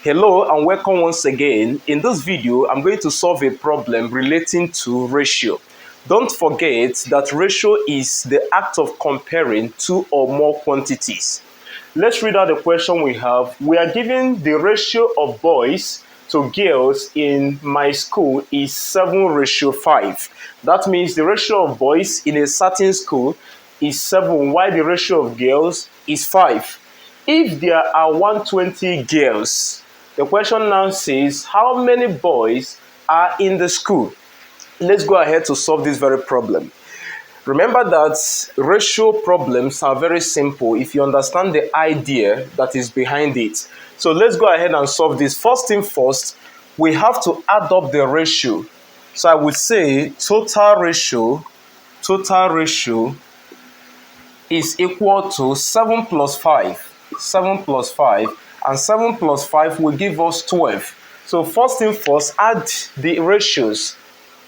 Hello and welcome once again. In this video, I'm going to solve a problem relating to ratio. Don't forget that ratio is the act of comparing two or more quantities. Let's read out the question we have. We are given the ratio of boys to girls in my school is 7:5. That means the ratio of boys in a certain school is 7, while the ratio of girls is 5. If there are 120 girls, the question now says, how many boys are in the school? Let's go ahead to solve this very problem. Remember that ratio problems are very simple if you understand the idea that is behind it. So let's go ahead and solve this. First thing first, we have to add up the ratio. So I would say total ratio is equal to 7 plus 5. 7 plus 5, and 7 plus 5 will give us 12. So first thing first, add the ratios,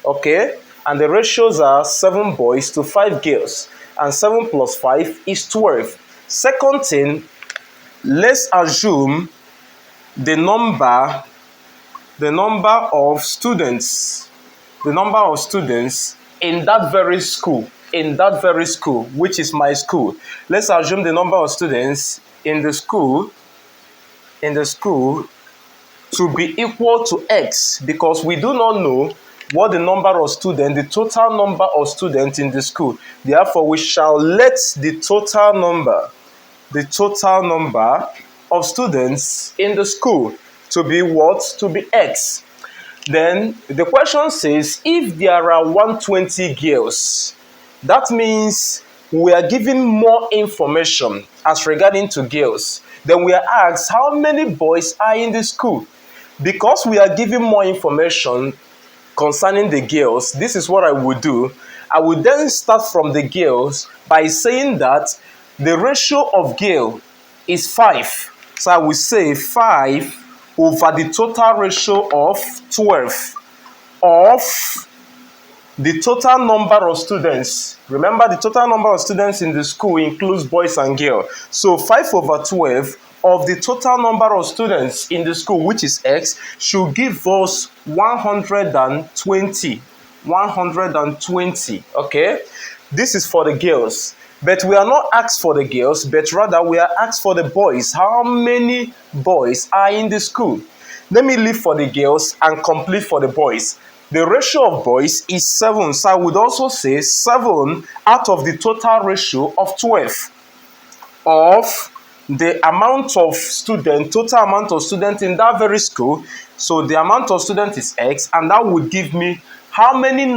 okay? And the ratios are 7 boys to 5 girls, and 7 plus 5 is 12. Second thing, let's assume the number of students in that very school, which is my school. Let's assume the number of students in the school to be equal to x, because we do not know what the total number of students in the school. Therefore, we shall let the total number of students in the school to be what? To be x. Then the question says, if there are 120 girls, that means we are given more information as regarding to girls. Then we are asked how many boys are in the school. Because we are given more information concerning the girls, this is what I would do. I would then start from the girls by saying that the ratio of girl is 5. So I would say 5 over the total ratio of 12 of the total number of students. Remember, the total number of students in the school includes boys and girls. So 5 over 12 of the total number of students in the school, which is x, should give us 120. 120, okay? This is for the girls. But we are not asked for the girls, but rather we are asked for the boys. How many boys are in the school? Let me leave for the girls and complete for the boys. The ratio of boys is 7. So I would also say 7 out of the total ratio of 12 of the amount of total amount of students in that very school. So the amount of students is x, and that would give me how many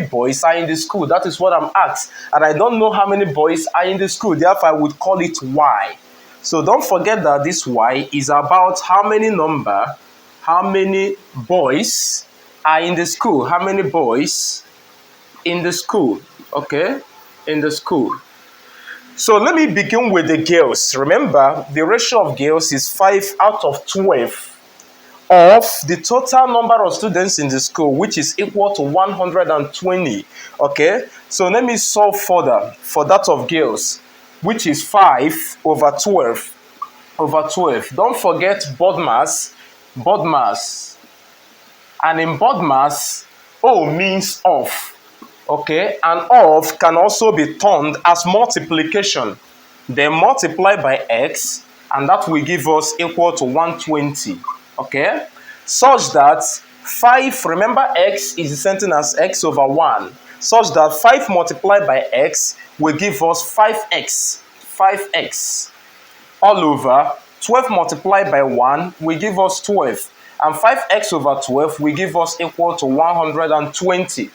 boys are in the school. That is what I'm asked. And I don't know how many boys are in the school. Therefore, I would call it y. So don't forget that this y is about how many boys are in the school. How many boys in the school? Okay, in the school. So let me begin with the girls. Remember, the ratio of girls is 5 out of 12 of the total number of students in the school, which is equal to 120. Okay, so let me solve further for that of girls, which is 5 over 12. Don't forget bod mass. And in bod mass, O means of. Okay, and of can also be turned as multiplication. Then multiply by x, and that will give us equal to 120. Okay, such that 5, remember x is the same thing as x over 1. Such that 5 multiplied by x will give us 5x. 5x all over 12 multiplied by 1 will give us 12. And 5x over 12 will give us equal to 120.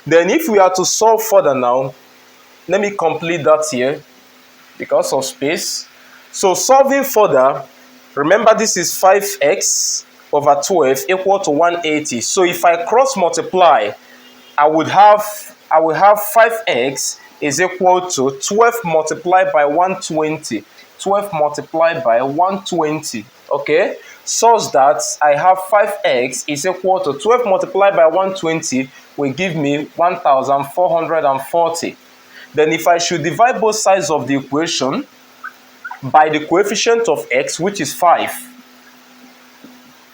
Then if we are to solve further now, let me complete that here because of space. So solving further, remember this is 5x over 12 equal to 180. So if I cross multiply, I will have 5x is equal to 12 multiplied by 120. 12 multiplied by 120, okay? Such that I have 5x is equal to 12 multiplied by 120 will give me 1440. Then if I should divide both sides of the equation by the coefficient of x, which is 5,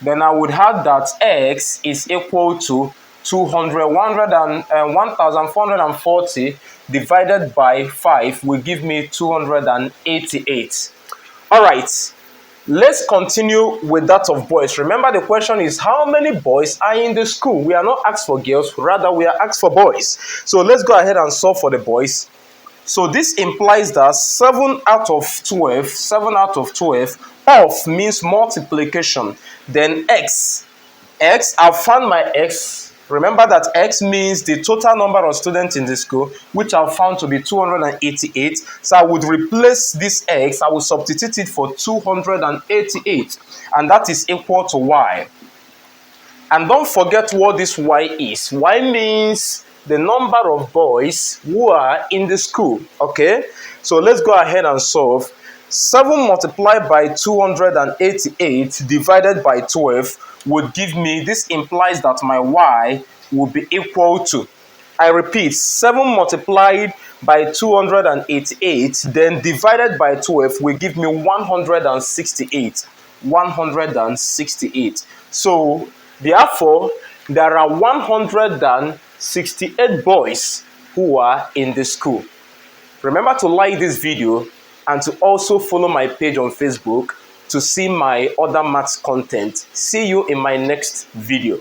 then I would have that x is equal to 1,440 divided by 5 will give me 288. All right, let's continue with that of boys. Remember, the question is how many boys are in the school? We are not asked for girls, rather we are asked for boys. So let's go ahead and solve for the boys. So this implies that 7 out of 12, 7 out of 12, of means multiplication. Then x, I've found my x. Remember that x means the total number of students in the school, which I've found to be 288. So I would replace this x, I will substitute it for 288, and that is equal to y. And don't forget what this y is. Y means the number of boys who are in the school. Okay, so let's go ahead and solve. 7 multiplied by 288 divided by 12 would give me, this implies that my y will be equal to, I repeat, 7 multiplied by 288 then divided by 12 will give me 168. 168. So therefore, there are 168 boys who are in the school. Remember to like this video and to also follow my page on Facebook to see my other maths content. See you in my next video.